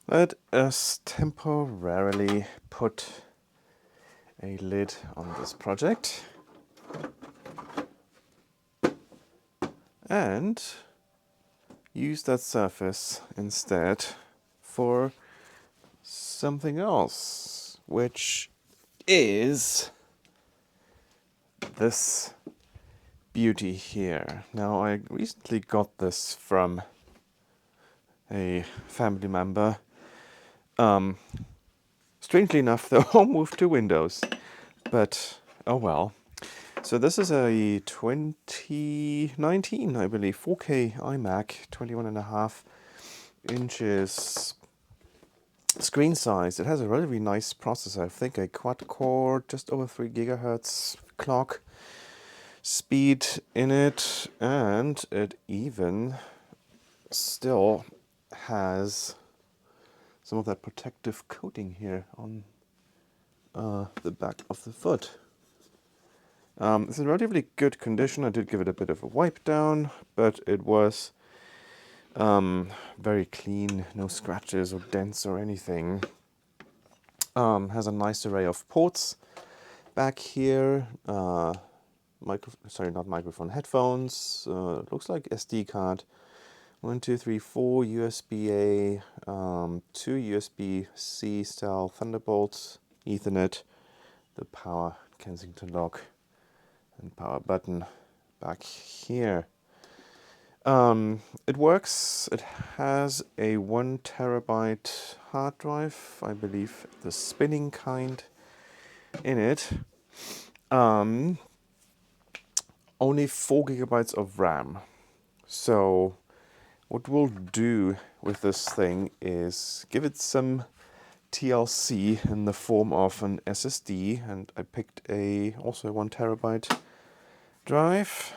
Let us temporarily put a lid on this project and use that surface instead for something else, which is this beauty here. Now, I recently got this from a family member. Strangely enough, they all moved to Windows, but oh well. So this is a 2019, I believe, 4K iMac, 21.5 inches screen size. It has a relatively nice processor. I think a quad-core, just over 3 gigahertz clock speed in it, and it even still has some of that protective coating here on the back of the foot. It's in relatively good condition. I did give it a bit of a wipe down, but it was very clean, no scratches or dents or anything. Has a nice array of ports back here. Not microphone, headphones. Looks like SD card. 1, 2, 3, 4 USB-A, 2 USB-C style Thunderbolts, Ethernet, the power Kensington lock, and power button back here. It works. It has a 1 terabyte hard drive, I believe the spinning kind, in it. Only 4 gigabytes of RAM. So what we'll do with this thing is give it some TLC in the form of an SSD, and I picked also a 1 terabyte drive.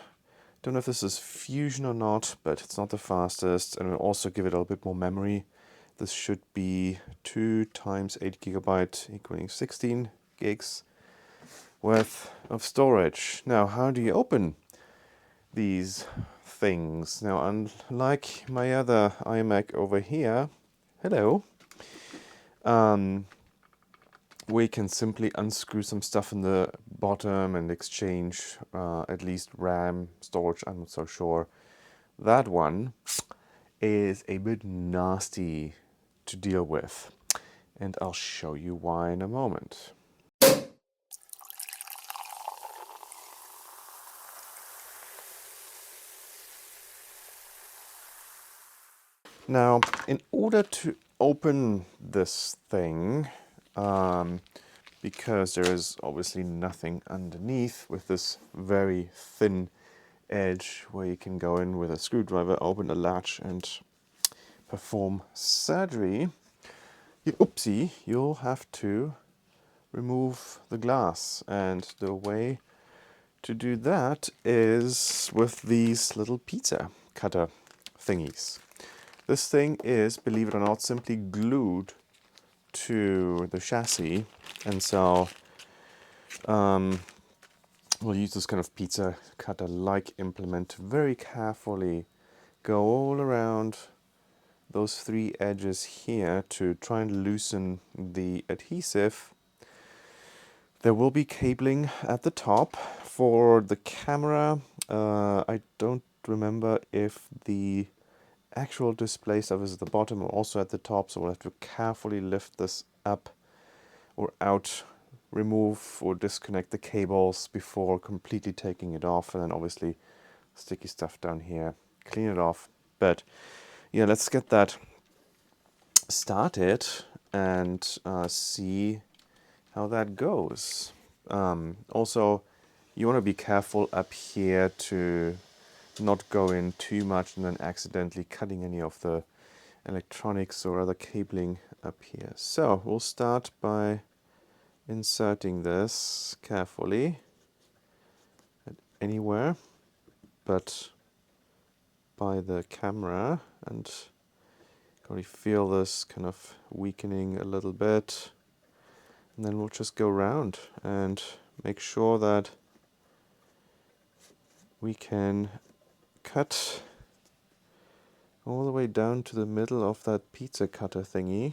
Don't know if this is Fusion or not, but it's not the fastest, and we'll also give it a little bit more memory. This should be 2 times 8 gigabyte equaling 16 gigs worth of storage. Now, how do you open these things? Now, unlike my other iMac over here, hello, we can simply unscrew some stuff in the bottom and exchange at least RAM storage. I'm not so sure. That one is a bit nasty to deal with, and I'll show you why in a moment. Now, in order to open this thing, because there is obviously nothing underneath with this very thin edge where you can go in with a screwdriver, open a latch and perform surgery, you'll have to remove the glass. And the way to do that is with these little pizza cutter thingies. This thing is, believe it or not, simply glued to the chassis, and so we'll use this kind of pizza cutter-like implement to very carefully go all around those 3 edges here to try and loosen the adhesive. There will be cabling at the top for the camera. I don't remember if the actual display stuff is at the bottom or also at the top, so we'll have to carefully lift this up or out, remove or disconnect the cables before completely taking it off, and then obviously sticky stuff down here, clean it off. But yeah, let's get that started and see how that goes. Also, you want to be careful up here to not go in too much and then accidentally cutting any of the electronics or other cabling up here. So we'll start by inserting this carefully anywhere but by the camera, and can you feel this kind of weakening a little bit, and then we'll just go around and make sure that we can cut all the way down to the middle of that pizza cutter thingy,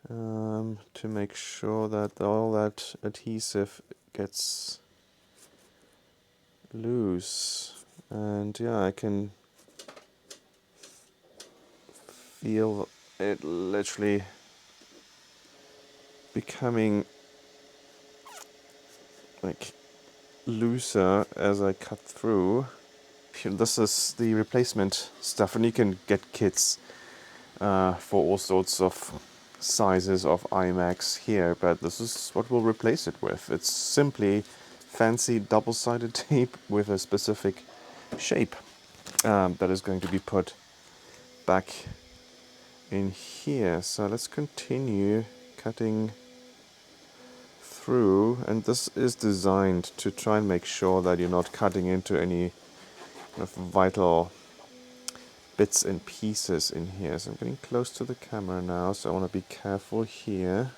to make sure that all that adhesive gets loose. And yeah, I can feel it literally becoming like looser as I cut through. This is the replacement stuff, and you can get kits for all sorts of sizes of iMacs here, but this is what we'll replace it with. It's simply fancy double-sided tape with a specific shape that is going to be put back in here. So let's continue cutting through, and this is designed to try and make sure that you're not cutting into any vital bits and pieces in here. So I'm getting close to the camera now, so I want to be careful here.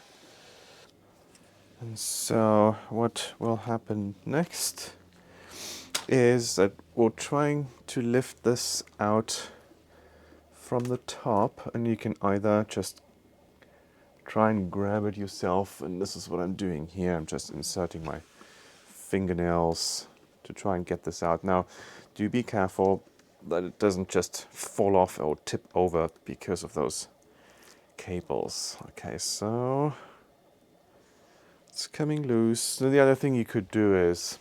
And so what will happen next is that we're trying to lift this out from the top, and you can either just try and grab it yourself, and this is what I'm doing here. I'm just inserting my fingernails to try and get this out. Now, do be careful that it doesn't just fall off or tip over because of those cables. Okay, so it's coming loose. So the other thing you could do is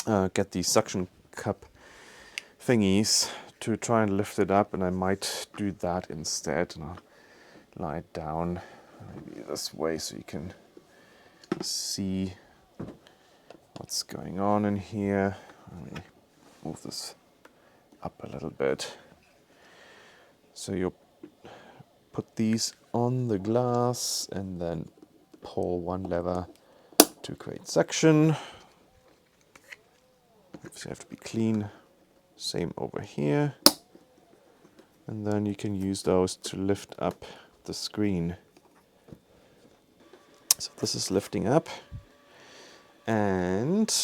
get the suction cup thingies to try and lift it up, and I might do that instead. And I'll lie it down maybe this way so you can see what's going on in here. Let me move this up a little bit. So you'll put these on the glass and then pull one lever to create suction. So you have to be clean. Same over here. And then you can use those to lift up the screen. So this is lifting up, and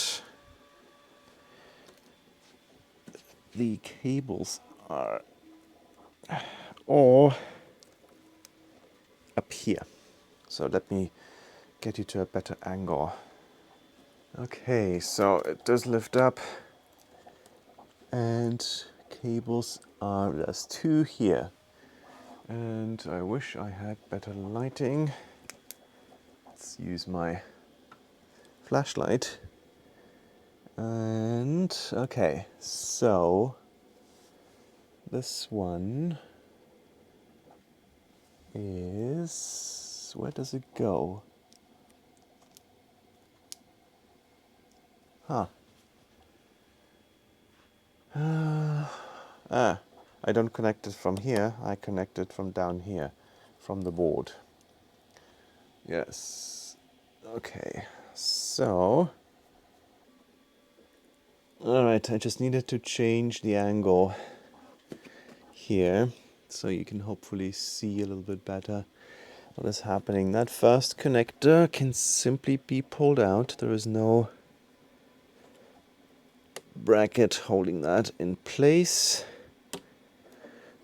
the cables are all up here. So let me get you to a better angle. Okay, so it does lift up, and cables are, there's two here. And I wish I had better lighting. Let's use my flashlight. And okay, so this one is, where does it go? Huh. I don't connect it from here, I connect it from down here, from the board. Yes. Okay, so alright, I just needed to change the angle here so you can hopefully see a little bit better what is happening. That first connector can simply be pulled out. There is no bracket holding that in place.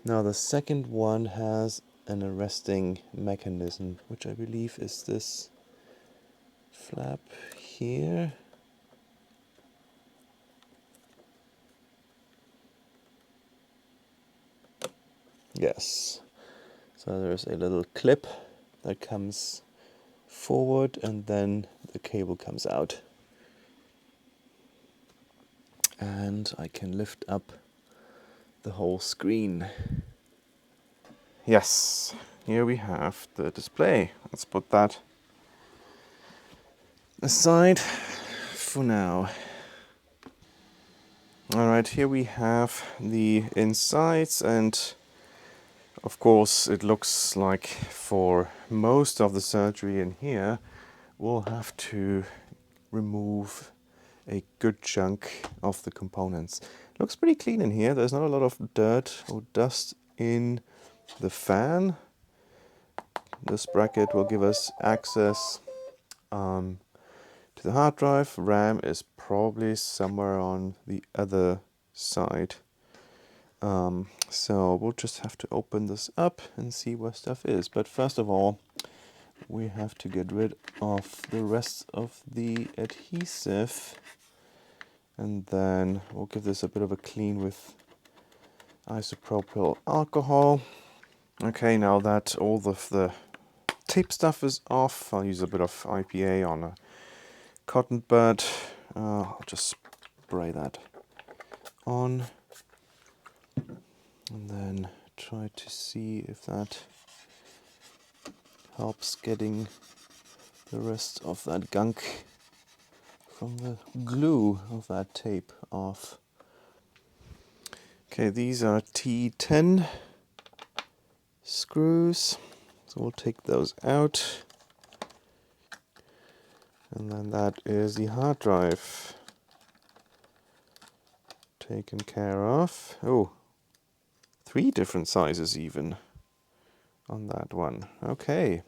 Now the second one has an arresting mechanism, which I believe is this flap here. Yes. So there's a little clip that comes forward, and then the cable comes out. And I can lift up the whole screen. Yes, here we have the display. Let's put that aside for now. Alright, here we have the insides, and of course it looks like for most of the surgery in here we'll have to remove a good chunk of the components. Looks pretty clean in here. There's not a lot of dirt or dust in the fan. This bracket will give us access to the hard drive. RAM is probably somewhere on the other side. So we'll just have to open this up and see where stuff is. But first of all, we have to get rid of the rest of the adhesive, and then we'll give this a bit of a clean with isopropyl alcohol. Okay, now that all of the tape stuff is off, I'll use a bit of IPA on a cotton bud. I'll just spray that on and then try to see if that helps getting the rest of that gunk from the glue of that tape off. Okay, these are T10 screws, so we'll take those out. And then that is the hard drive taken care of. Oh, 3 different sizes even on that one. Okay.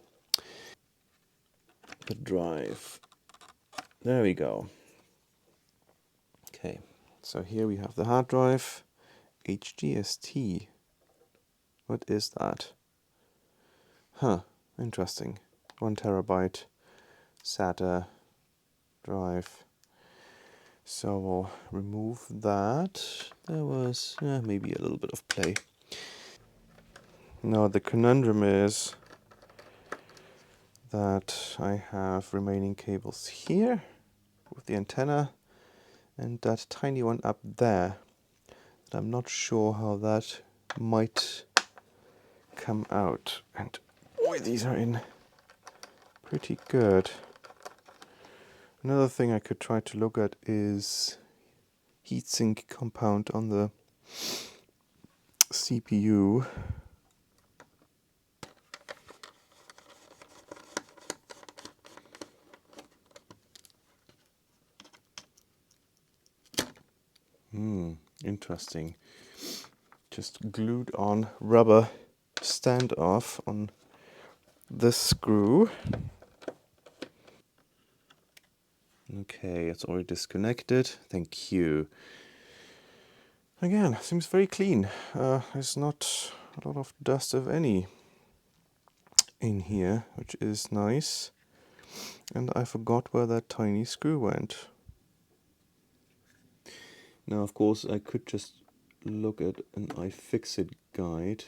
The drive. There we go. Okay, so here we have the hard drive. HGST. What is that? Huh, interesting. 1 terabyte SATA drive. So we'll remove that. There was maybe a little bit of play. Now the conundrum is that I have remaining cables here with the antenna and that tiny one up there. And I'm not sure how that might come out. And boy, these are in pretty good. Another thing I could try to look at is heatsink compound on the CPU. Interesting. Just glued on rubber standoff on this screw. Okay, it's already disconnected. Thank you. Again, seems very clean. There's not a lot of dust of any in here, which is nice. And I forgot where that tiny screw went. Now, of course, I could just look at an iFixit guide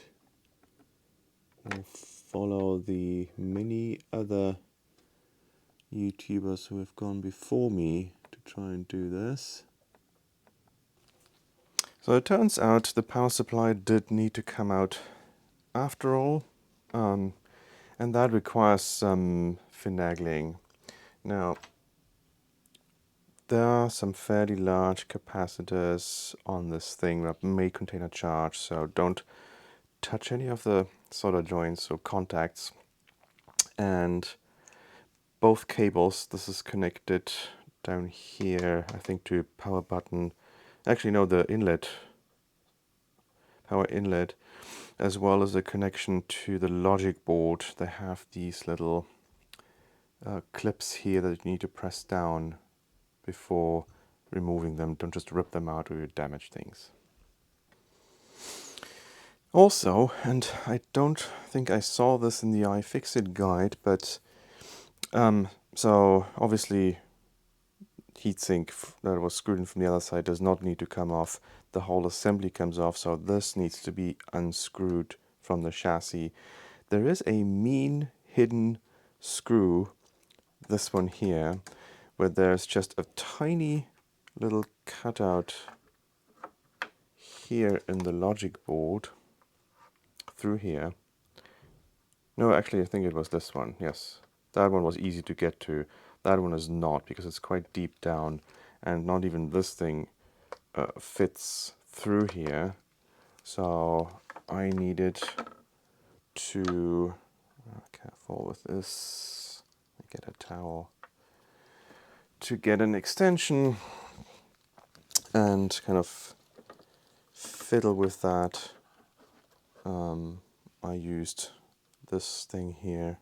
or follow the many other YouTubers who have gone before me to try and do this. So it turns out the power supply did need to come out after all, and that requires some finagling. Now, there are some fairly large capacitors on this thing that may contain a charge, so don't touch any of the solder joints or contacts. And both cables, this is connected down here, I think, to power button. Actually, no, the inlet, power inlet, as well as the connection to the logic board. They have these little clips here that you need to press down before removing them. Don't just rip them out or you damage things. Also, and I don't think I saw this in the iFixit guide, but so obviously heatsink that was screwed in from the other side does not need to come off. The whole assembly comes off, so this needs to be unscrewed from the chassis. There is a mean hidden screw, this one here, where there's just a tiny little cutout here in the logic board through here. No, actually I think it was this one, yes. That one was easy to get to. That one is not, because it's quite deep down and not even this thing fits through here. So I needed to, careful with this, get a towel, to get an extension and kind of fiddle with that. I used this thing here,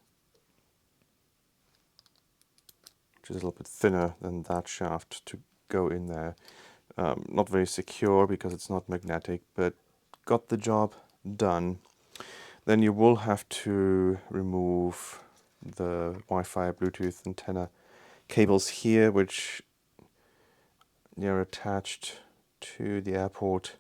which is a little bit thinner than that shaft, to go in there. Not very secure because it's not magnetic, but got the job done. Then you will have to remove the Wi-Fi Bluetooth antenna cables here, which they're attached to the airport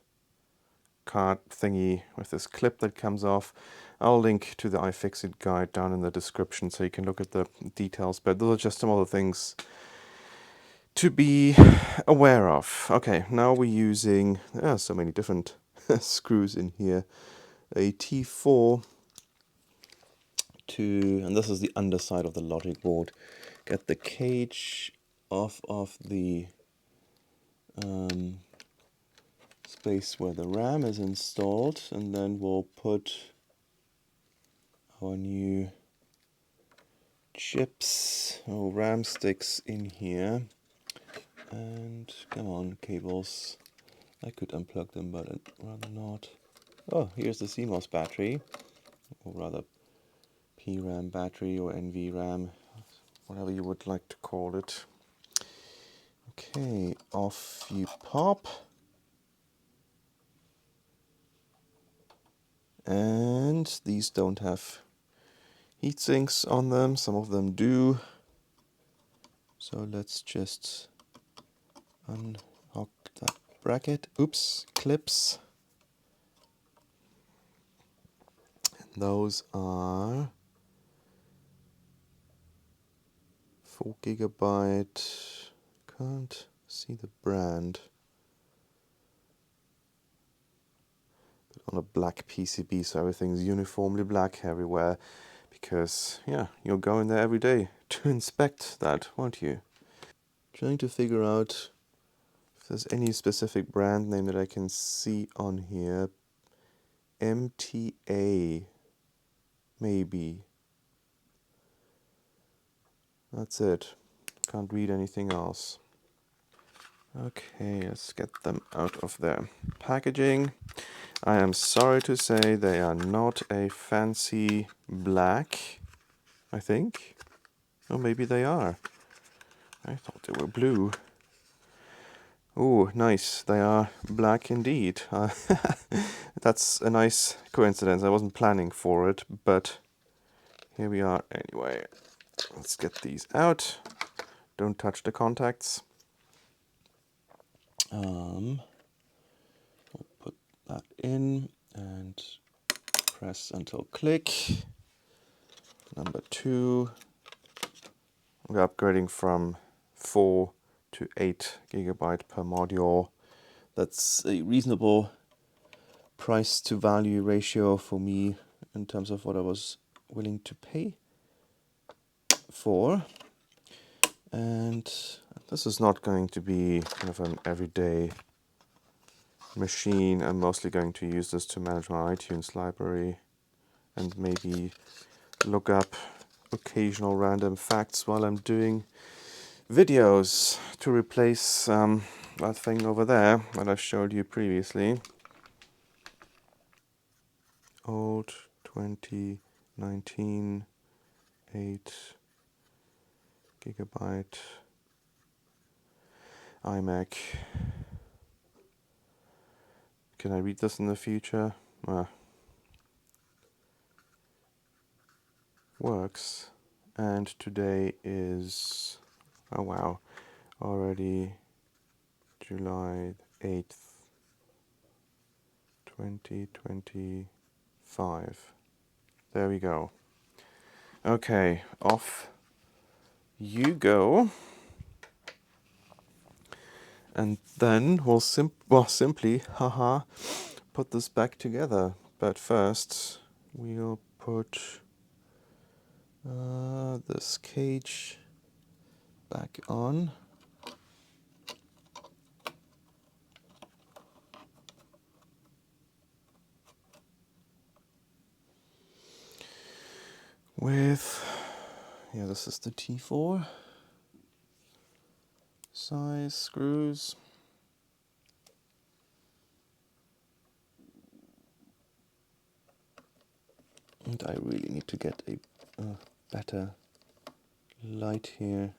card thingy with this clip that comes off. I'll link to the iFixit guide down in the description so you can look at the details, but those are just some of the things to be aware of. Okay, now we're using so many different screws in here. A T4 and this is the underside of the logic board. Get the cage off of the space where the RAM is installed, and then we'll put our new chips or RAM sticks in here. And come on, cables. I could unplug them, but I'd rather not. Oh, here's the CMOS battery, or rather PRAM battery or NVRAM, whatever you would like to call it. Okay, off you pop. And these don't have heat sinks on them, some of them do. So let's just unhook that bracket. Oops, clips. And those are 4 GB. Can't see the brand. But on a black PCB, so everything's uniformly black everywhere. Because, yeah, you'll go in there every day to inspect that, won't you? Trying to figure out if there's any specific brand name that I can see on here. MTA, maybe. That's it. Can't read anything else. Okay, let's get them out of their packaging. I am sorry to say they are not a fancy black, I think. Or maybe they are. I thought they were blue. Oh, nice. They are black indeed. That's a nice coincidence. I wasn't planning for it, but here we are anyway. Let's get these out. Don't touch the contacts. We'll put that in and press until click. Number 2. We're upgrading from 4 to 8 GB per module. That's a reasonable price to value ratio for me in terms of what I was willing to pay for. And this is not going to be kind of an everyday machine. I'm mostly going to use this to manage my iTunes library and maybe look up occasional random facts while I'm doing videos to replace that thing over there that I showed you previously. Old 2019 8 GB iMac. Can I read this in the future? Works. And today is, oh wow, already July 8th, 2025. There we go. Okay, off you go. And then we'll simply, put this back together. But first, we'll put this cage back on. With, this is the T4 size screws. And I really need to get a better light here.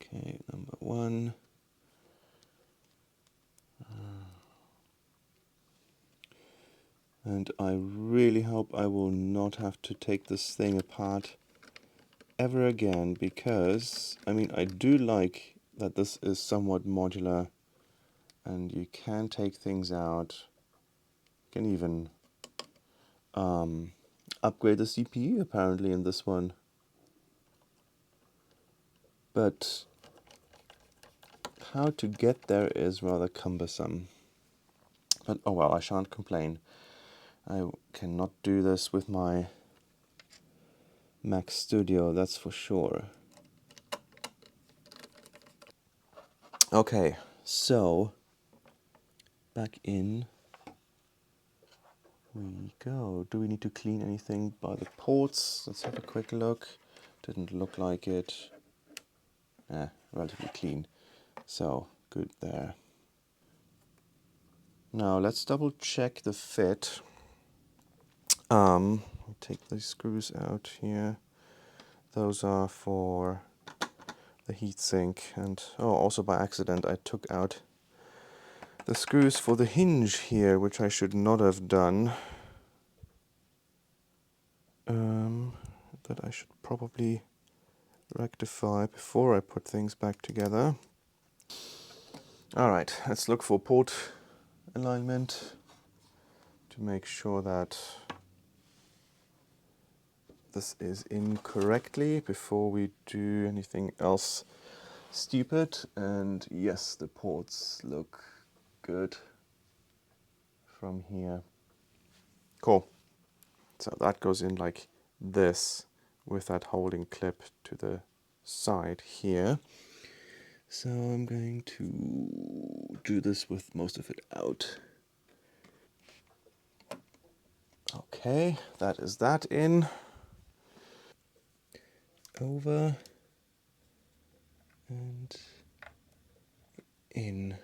Okay, number 1, And I really hope I will not have to take this thing apart ever again, because, I mean, I do like that this is somewhat modular and you can take things out. You can even upgrade the CPU apparently in this one. But how to get there is rather cumbersome. But oh well, I shan't complain. I cannot do this with my Mac Studio, that's for sure. Okay, so back in we go. Do we need to clean anything by the ports? Let's have a quick look. Didn't look like it. Relatively clean. So, good there. Now let's double check the fit. I'll take these screws out here. Those are for the heatsink, and also by accident I took out the screws for the hinge here, which I should not have done. That I should probably rectify before I put things back together. Alright, let's look for port alignment to make sure that this is in correctly before we do anything else stupid. And yes, the ports look good from here. Cool. So that goes in like this with that holding clip to the side here. So I'm going to do this with most of it out. Okay, that is that in. Over and in.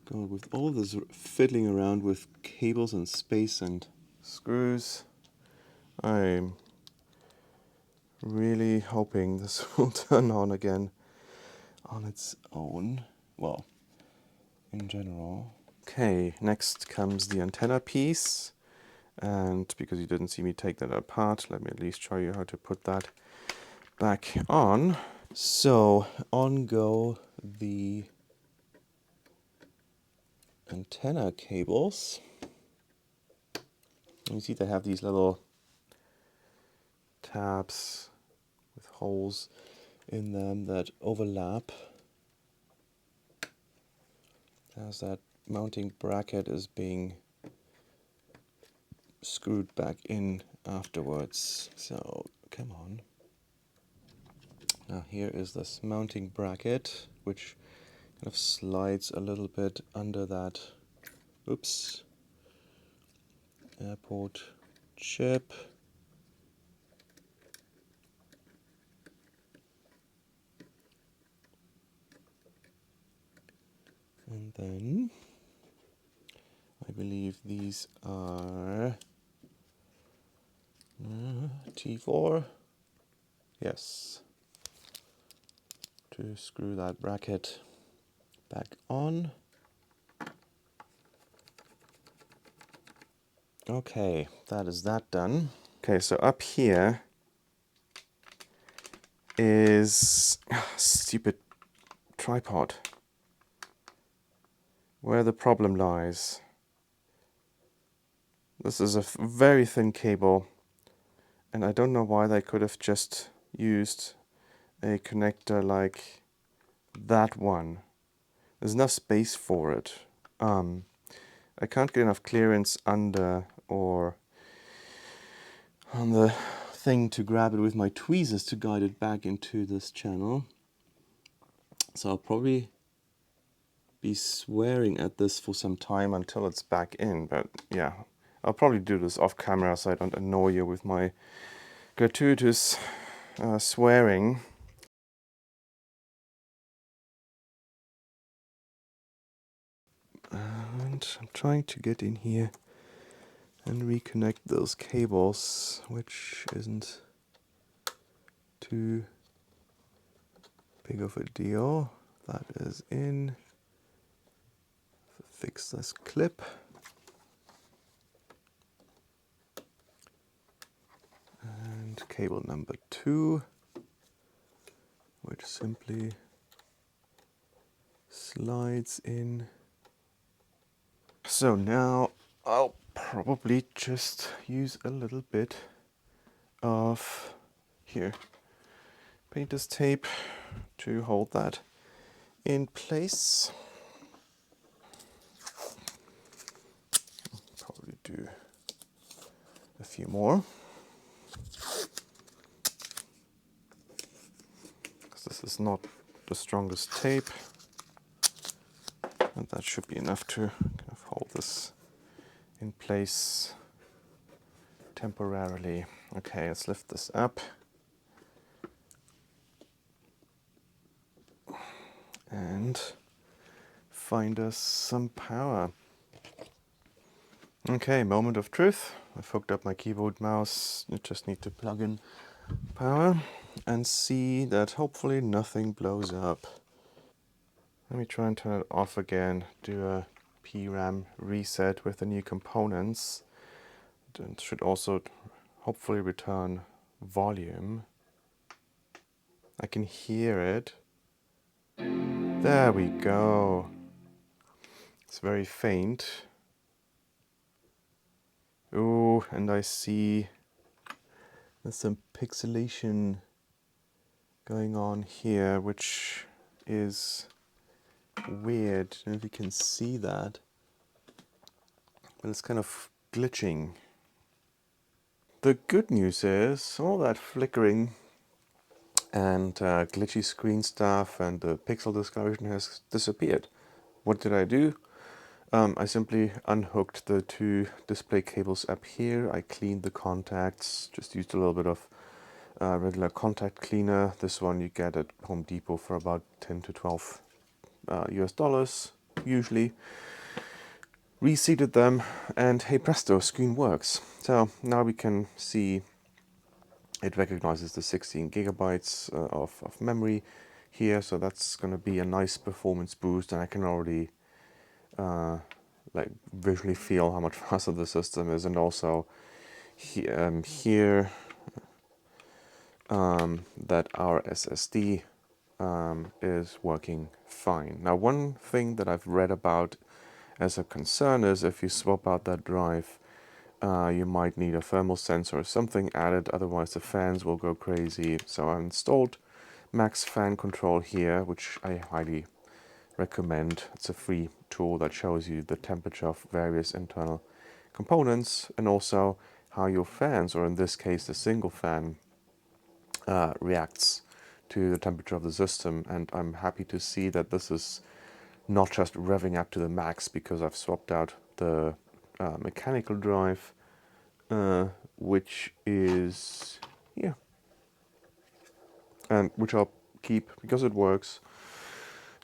God, with all this fiddling around with cables and space and screws, I'm really hoping this will turn on again on its own. Well, in general. Okay, next comes the antenna piece. And because you didn't see me take that apart, let me at least show you how to put that back on. So, on go the antenna cables. You see they have these little tabs with holes in them that overlap. As that mounting bracket is being screwed back in afterwards. So, come on. Now here is this mounting bracket, which kind of slides a little bit under that, oops, airport chip. And then I believe these are T4. Yes. To screw that bracket back on. Okay, that is that done. Okay, so up here is stupid tripod. Where the problem lies. This is a very thin cable, and I don't know why they could have just used a connector like that one. There's enough space for it. I can't get enough clearance under or on the thing to grab it with my tweezers to guide it back into this channel. So I'll probably be swearing at this for some time until it's back in, but yeah, I'll probably do this off camera so I don't annoy you with my gratuitous swearing. And I'm trying to get in here and reconnect those cables, which isn't too big of a deal. That is in. fix this clip. And cable number 2, which simply slides in. So now I'll probably just use a little bit of painter's tape to hold that in place. Probably do a few more, because this is not the strongest tape, and that should be enough to kind of hold this in place temporarily. Okay, let's lift this up and find us some power. Okay, moment of truth. I've hooked up my keyboard mouse. I just need to plug in power and see that hopefully nothing blows up. Let me try and turn it off again, do a PRAM reset with the new components. It should also hopefully return volume. I can hear it. There we go. It's very faint. Oh, and I see there's some pixelation going on here, which is weird. I don't know if you can see that, but it's kind of glitching. The good news is all that flickering and glitchy screen stuff and the pixel discoloration has disappeared. What did I do? I simply unhooked the 2 display cables up here. I cleaned the contacts, just used a little bit of regular contact cleaner. This one you get at Home Depot for about 10 to 12 US dollars usually. Reseated them, and hey presto, screen works. So now we can see it recognizes the 16 gigabytes of memory here, so that's going to be a nice performance boost, and I can already like visually feel how much faster the system is, and also here that our SSD is working fine. Now, one thing that I've read about as a concern is if you swap out that drive, you might need a thermal sensor or something added, otherwise the fans will go crazy. So I installed Max Fan Control here, which I highly recommend. It's a free tool that shows you the temperature of various internal components and also how your fans, or in this case the single fan, reacts to the temperature of the system. And I'm happy to see that this is not just revving up to the max, because I've swapped out the mechanical drive, which is here, and which I'll keep because it works.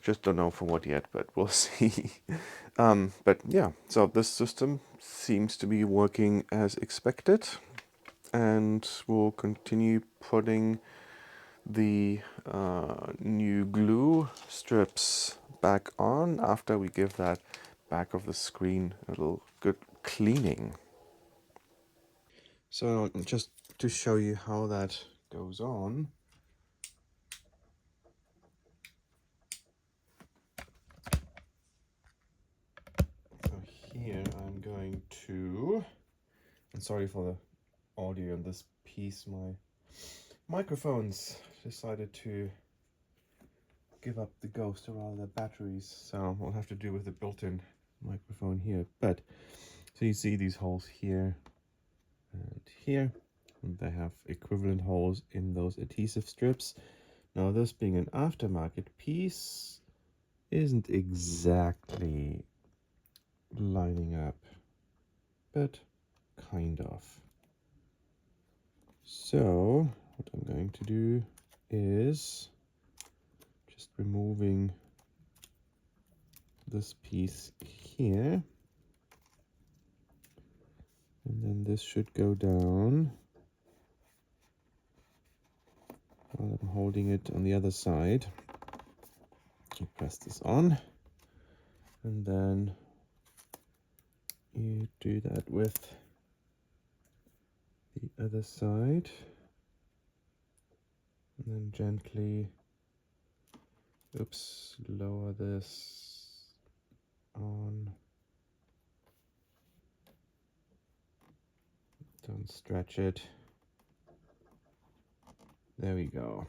Just don't know for what yet, but we'll see. But yeah, so this system seems to be working as expected, and we'll continue putting the new glue strips back on after we give that back of the screen a little good cleaning. So just to show you how that goes on, so here I'm going to, and sorry for the audio on this piece, my microphones decided to give up the ghost or rather the batteries, so we'll have to do with the built-in microphone here. But so you see these holes here and here, and they have equivalent holes in those adhesive strips. Now, this being an aftermarket piece isn't exactly lining up, but kind of. So what I'm going to do is just removing this piece here, and then this should go down while I'm holding it on the other side. I'll press this on, and then You do that with the other side, and then gently, oops, lower this on. Don't stretch it. There we go.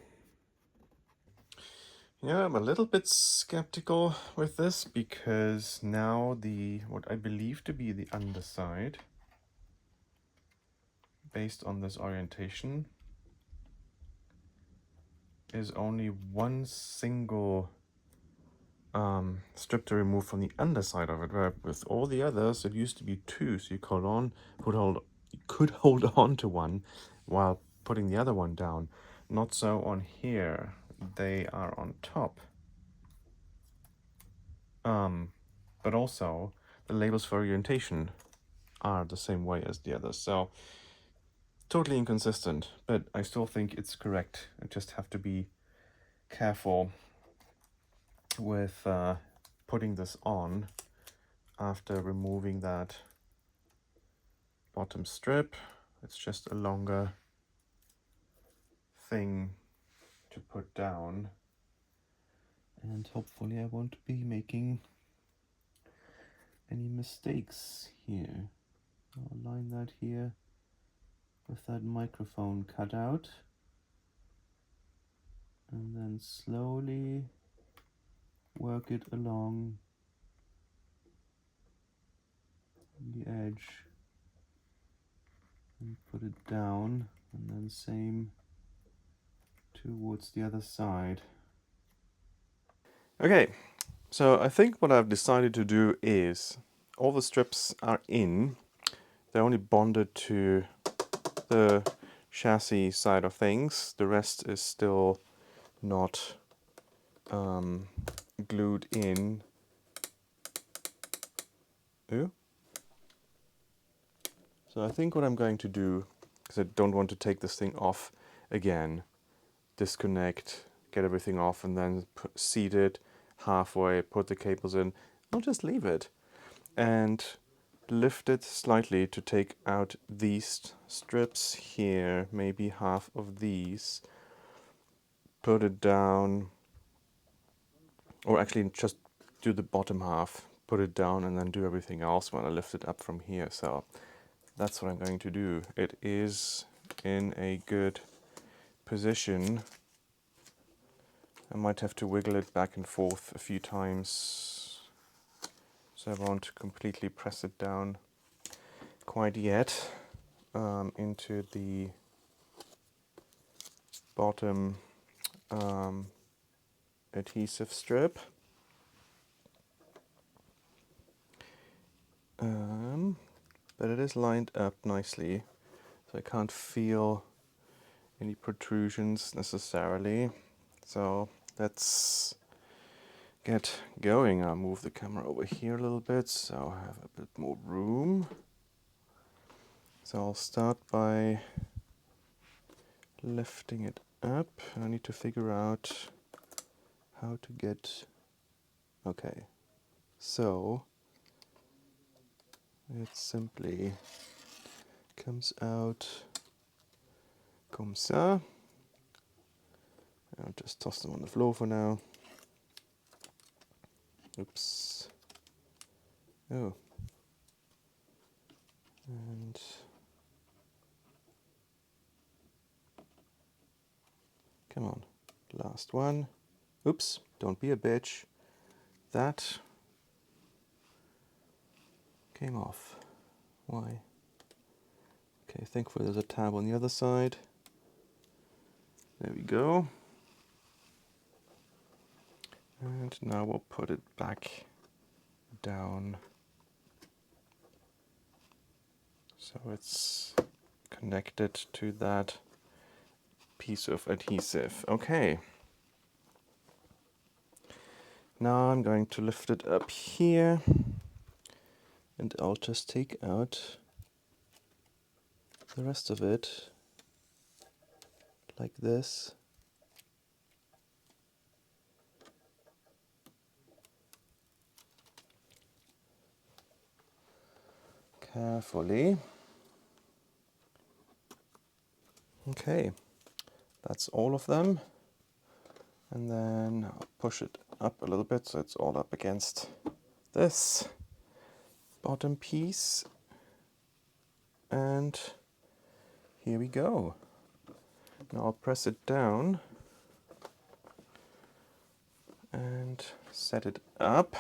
Yeah, I'm a little bit skeptical with this because now what I believe to be the underside, based on this orientation, is only one single strip to remove from the underside of it, where with all the others it used to be two, so you could hold on to one while putting the other one down. Not so on here. They are on top. But also the labels for orientation are the same way as the others, so totally inconsistent, but I still think it's correct. I just have to be careful with putting this on after removing that bottom strip. It's just a longer thing to put down, and hopefully I won't be making any mistakes here. I'll line that here with that microphone cutout, and then slowly work it along the edge and put it down, and then same towards the other side. Okay, so I think what I've decided to do is all the strips are in. They're only bonded to the chassis side of things. The rest is still not glued in. Ooh. So I think what I'm going to do, because I don't want to take this thing off again, disconnect, get everything off, and then seat it halfway, put the cables in. I'll just leave it and lift it slightly to take out these strips here, maybe half of these, put it down, or actually just do the bottom half, put it down, and then do everything else when I lift it up from here. So that's what I'm going to do. It is in a good position. I might have to wiggle it back and forth a few times, so I won't completely press it down quite yet into the bottom adhesive strip. But it is lined up nicely, so I can't feel any protrusions necessarily. So let's get going. I'll move the camera over here a little bit so I have a bit more room. So I'll start by lifting it up. I need to figure out how to get... Okay, so it simply comes out comme ça. I'll just toss them on the floor for now. Oops. Oh. And come on, last one. Oops, don't be a bitch. That came off. Why? Okay, thankfully there's a tab on the other side. There we go. And now we'll put it back down so it's connected to that piece of adhesive. Okay. Now I'm going to lift it up here, and I'll just take out the rest of it like this. carefully. Okay, that's all of them. And then I'll push it up a little bit so it's all up against this bottom piece. And here we go. Now I'll press it down and set it up.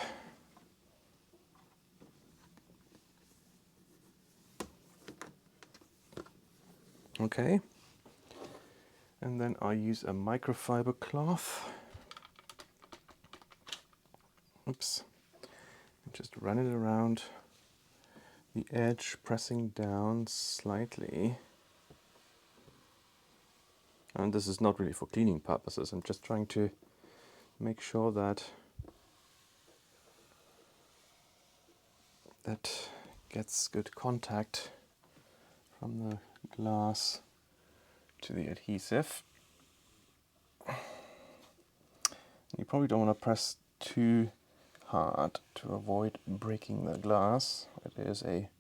Okay. And then I use a microfiber cloth. Oops. And just run it around the edge, pressing down slightly. And this is not really for cleaning purposes. I'm just trying to make sure that that gets good contact from the glass to the adhesive. You probably don't want to press too hard to avoid breaking the glass. It is a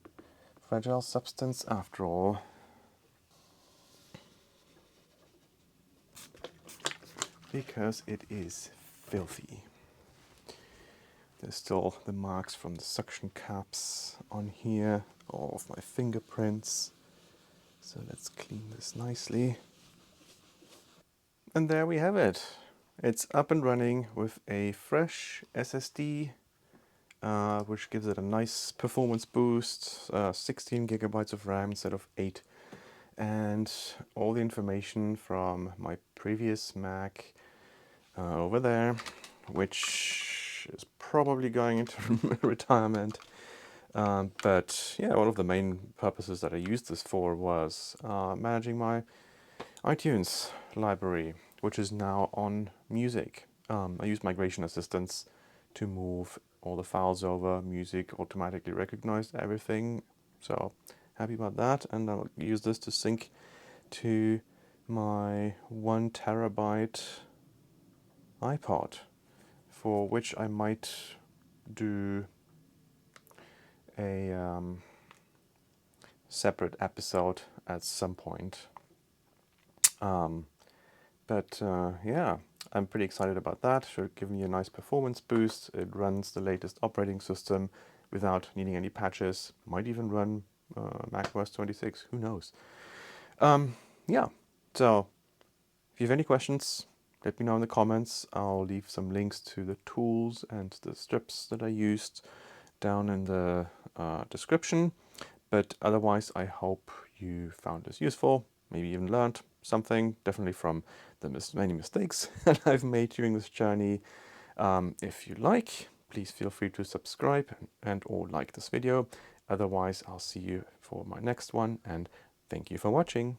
fragile substance after all. Because it is filthy. There's still the marks from the suction caps on here, all of my fingerprints. So let's clean this nicely. And there we have it. It's up and running with a fresh SSD, which gives it a nice performance boost, 16 gigabytes of RAM instead of 8. And all the information from my previous Mac over there, which is probably going into retirement. But yeah, one of the main purposes that I used this for was managing my iTunes library, which is now on music. I use Migration Assistance to move all the files over. Music automatically recognized everything, so happy about that. And I'll use this to sync to my 1 terabyte iPod, for which I might do a separate episode at some point. Yeah, I'm pretty excited about that. Should give me a nice performance boost. It runs the latest operating system without needing any patches. Might even run macOS 26, who knows. Yeah, so if you have any questions, let me know in the comments. I'll leave some links to the tools and the strips that I used down in the description. But otherwise, I hope you found this useful, maybe even learned something, definitely from the many mistakes that I've made during this journey. If you like, please feel free to subscribe and or like this video. Otherwise, I'll see you for my next one, and thank you for watching.